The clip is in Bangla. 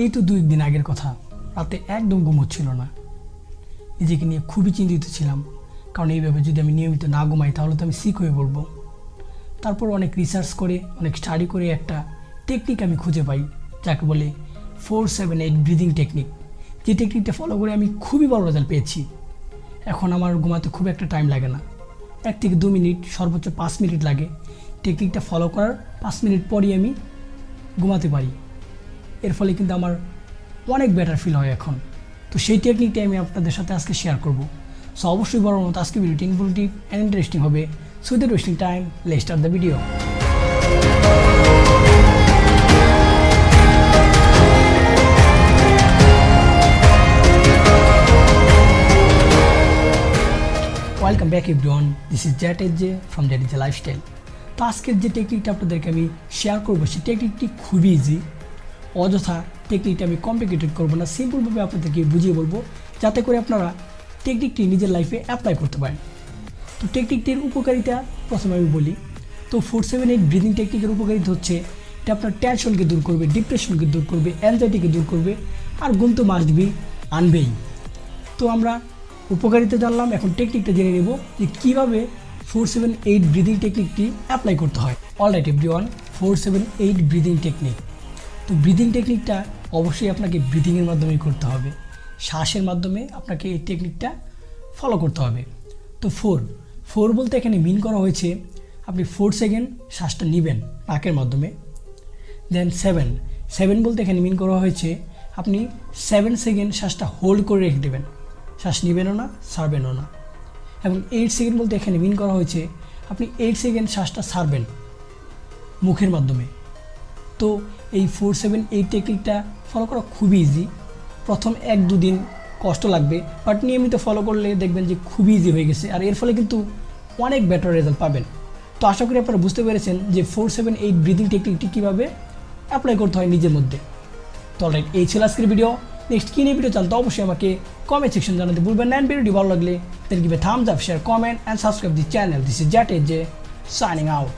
এই তো 2 দিন আগের কথা, রাতে একদম ঘুম হচ্ছিল না। নিজেকে নিয়ে খুবই চিন্তিত ছিলাম, কারণ এইভাবে যদি আমি নিয়মিত না ঘুমাই তাহলে তো আমি সিক হয়ে পড়বো। তারপর অনেক রিসার্চ করে, অনেক স্টাডি করে একটা টেকনিক আমি খুঁজে পাই, যাকে বলে 4-7-8 ব্রিদিং টেকনিক। যে টেকনিকটা ফলো করে আমি খুবই ভালো রেজাল্ট পেয়েছি। এখন আমার ঘুমাতে খুব একটা টাইম লাগে না, 1 থেকে 2 মিনিট, সর্বোচ্চ 5 মিনিট লাগে। টেকনিকটা ফলো করার 5 মিনিট পরই আমি ঘুমাতে পারি। এর ফলে কিন্তু আমার অনেক বেটার ফিল হয় এখন। তো সেই টেকনিকটাই আমি আপনাদের সাথে আজকে শেয়ার করব। সো অবশ্যই বড় মতো আজকে ভিডিওটি ইনফরমেটিভ অ্যান্ড ইন্টারেস্টিং হবে। So without wasting time, let's start the video. Welcome back everyone, this is জ্যাটেজে ফ্রম জ্যাটেজে লাইফস্টাইল। তো আজকের যে টেকনিকটা আপনাদেরকে আমি শেয়ার করবো, সেই টেকনিকটি খুবই ইজি। অযথা টেকনিকটা আমি কমপ্লিকেটেড করবো না, সিম্পলভাবে আপনাদেরকে বুঝিয়ে বলবো, যাতে করে আপনারা টেকনিকটি নিজের লাইফে অ্যাপ্লাই করতে পারেন। তো টেকনিকটির উপকারিতা প্রথমে আমি বলি। তো 4-7-8 ব্রিদিং টেকনিকের উপকারিতা হচ্ছে, এটা আপনার টেনশনকে দূর করবে, ডিপ্রেশনকে দূর করবে, অ্যাংজাইটিকে দূর করবে, আর ঘুম তো মাস্টবি আনবেই। তো আমরা উপকারিতা জানলাম, এখন টেকনিকটা জেনে নেব যে কীভাবে 4-7-8 ব্রিদিং টেকনিকটি অ্যাপ্লাই করতে হয়। Alright everyone, 4-7-8 breathing technique. তো ব্রিদিং টেকনিকটা অবশ্যই আপনাকে ব্রিদিংয়ের মাধ্যমেই করতে হবে, শ্বাসের মাধ্যমে আপনাকে এই টেকনিকটা ফলো করতে হবে। তো 4 বলতে এখানে মিন করা হয়েছে, আপনি 4 সেকেন্ড শ্বাসটা নেবেন নাকের মাধ্যমে। দেন 7 বলতে এখানে মিন করা হয়েছে, আপনি 7 সেকেন্ড শ্বাসটা হোল্ড করে রেখে দেবেন, শ্বাস নেবেনও না, ছাড়বেনও না। এবং 8 সেকেন্ড বলতে এখানে মিন করা হয়েছে, আপনি 8 সেকেন্ড শ্বাসটা ছাড়বেন মুখের মাধ্যমে। তো এই 4-7-8 টেকনিকটা ফলো করা খুবই ইজি। প্রথম 1-2 দিন কষ্ট লাগবে, বাট নিয়মিত ফলো করলে দেখবেন যে খুবই ইজি হয়ে গেছে, আর এর ফলে কিন্তু অনেক বেটার রেজাল্ট পাবেন। তো আশা করি আপনারা বুঝতে পেরেছেন যে 4-7-8 ব্রিদিং টেকনিকটি কীভাবে অ্যাপ্লাই করতে হয় নিজের মধ্যে। তো অলরাইট, এই ছিল আজকের ভিডিও। নেক্সট কী নিয়ে ভিডিও চান তো অবশ্যই আমাকে কমেন্ট সেকশন জানাতে ভুলবেন না। ভিডিওটি ভালো লাগলে then give a thumbs up, share, comment and subscribe the channel. This is Jatej signing out.